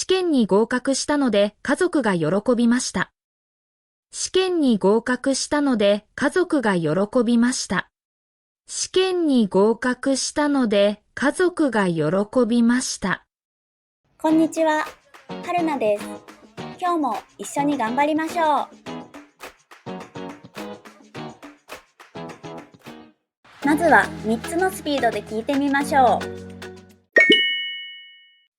験に合格したので家族が喜びました。試験に合格したので家族が喜びました。試験に合格したので家族が喜びました。こんにちは、春菜です。今日も一緒に頑張りましょう。まずは3つのスピードで聞いてみましょう。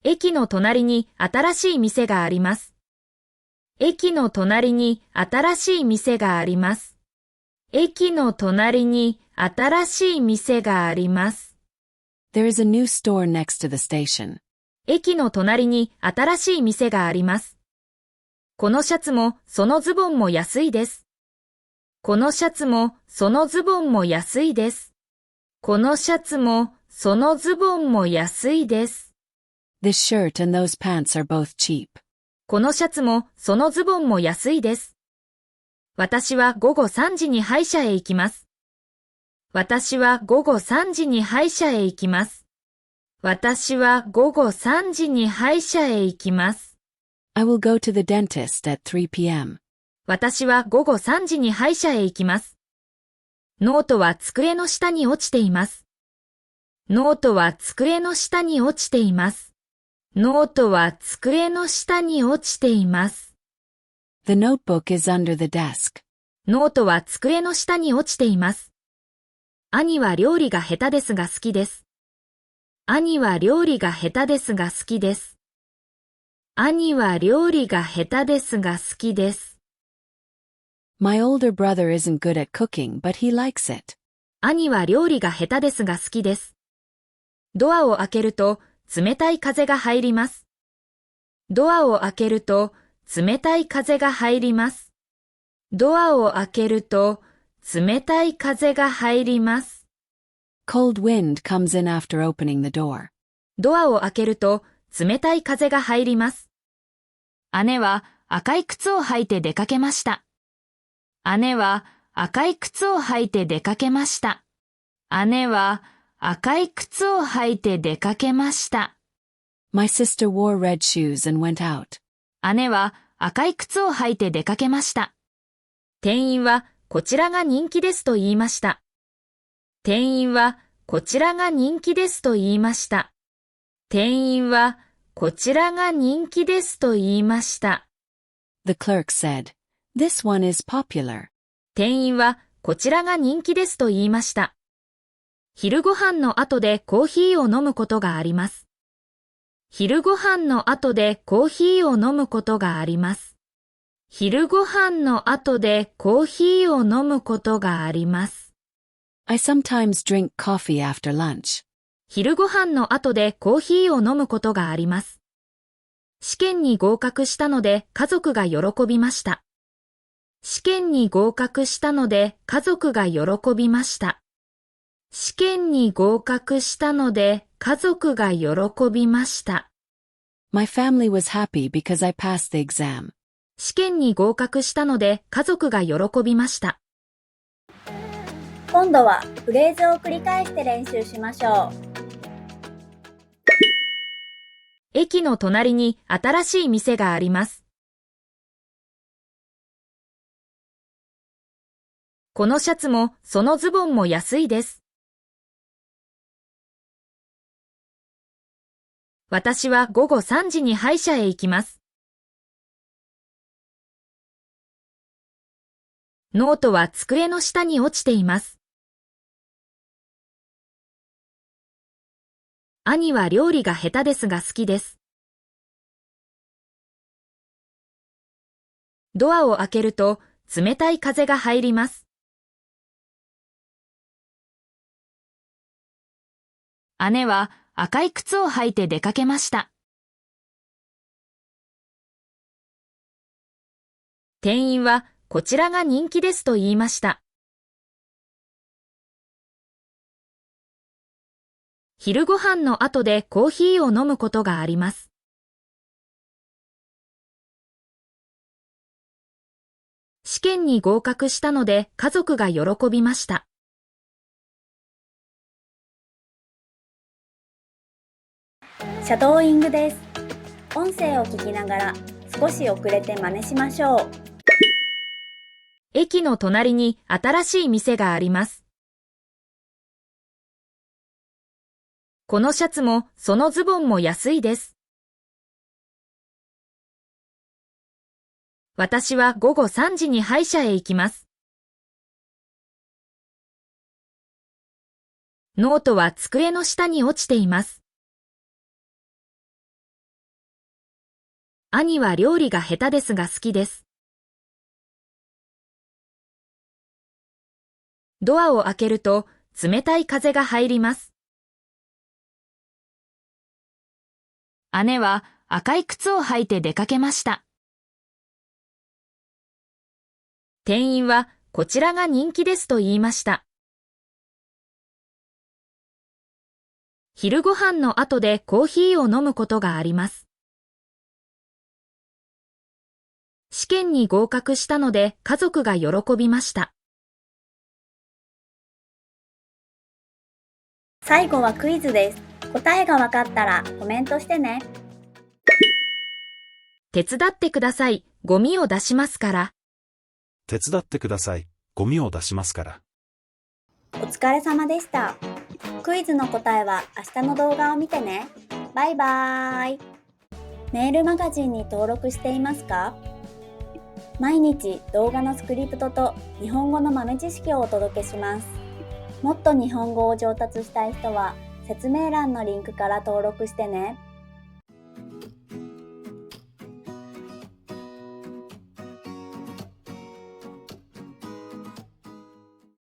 駅の隣に新しい店があります。駅の隣に新しい店があります。駅の隣に新しい店があります。There is a new store next to the station. 駅の隣に新しい店があります。このシャツもそのズボンも安いです。このシャツもそのズボンも安いです。このシャツもそのズボンも安いです。This shirt and those pants are both cheap. このシャツもそのズボンも安いです。私は午後3時に歯医者へ行きます。私は午後3時に歯医者へ行きます。私は午後3時に歯医者へ行きます。I will go to the dentist at 3 p.m. 私は午後3時に歯医者へ行きます。ノートは机の下に落ちています。ノートは机の下に落ちています。ノートは机の下に落ちています。The notebook is under the desk. ノートは机の下に落ちています。兄は料理が下手ですが好きです。兄は料理が下手ですが好きです。兄は料理が下手ですが好きです。My older brother isn't good at cooking, but he likes it. 兄は料理が下手ですが好きです。ドアを開けると冷たい風が入ります。ドアを開けると冷たい風が入ります。ドアを開けると冷たい風が入ります。Cold wind comes in after opening the door. ドアを開けると冷たい風が入ります。姉は赤い靴を履いて出かけました。姉は赤い靴を履いて出かけました。姉は赤い靴を履いて出かけました。My sister wore red shoes and went out. 姉は赤い靴を履いて出かけました。店員はこちらが人気ですと言いました。店員はこちらが人気ですと言いました。店員はこちらが人気ですと言いました。The clerk said, "This one is popular." 店員はこちらが人気ですと言いました。昼ご飯の後でコーヒーを飲むことがあります。昼ご飯の後でコーヒーを飲むことがあります。昼ご飯の後でコーヒーを飲むことがあります。I sometimes drink coffee after lunch. 昼ご飯の後でコーヒーを飲むことがあります。試験に合格したので家族が喜びました。試験に合格したので家族が喜びました。試験に合格したので家族が喜びました。My family was happy because I passed the exam. 試験に合格したので家族が喜びました。今度はフレーズを繰り返して練習しましょう。駅の隣に新しい店があります。このシャツもそのズボンも安いです。私は午後3時に歯医者へ行きます。ノートは机の下に落ちています。兄は料理が下手ですが好きです。ドアを開けると冷たい風が入ります。姉は赤い靴を履いて出かけました。店員はこちらが人気ですと言いました。昼ご飯の後でコーヒーを飲むことがあります。試験に合格したので家族が喜びました。シャドーイングです。音声を聞きながら少し遅れて真似しましょう。駅の隣に新しい店があります。このシャツもそのズボンも安いです。私は午後3時に歯医者へ行きます。ノートは机の下に落ちています。兄は料理が下手ですが好きです。ドアを開けると冷たい風が入ります。姉は赤い靴を履いて出かけました。店員はこちらが人気ですと言いました。昼ご飯の後でコーヒーを飲むことがあります。試験に合格したので家族が喜びました。最後はクイズです。答えがわかったらコメントしてね。手伝ってください。ゴミを出しますから。手伝ってください。ゴミを出しますから。お疲れ様でした。クイズの答えは明日の動画を見てね。バイバーイ。メールマガジンに登録していますか？毎日動画のスクリプトと日本語の豆知識をお届けします。もっと日本語を上達したい人は説明欄のリンクから登録してね。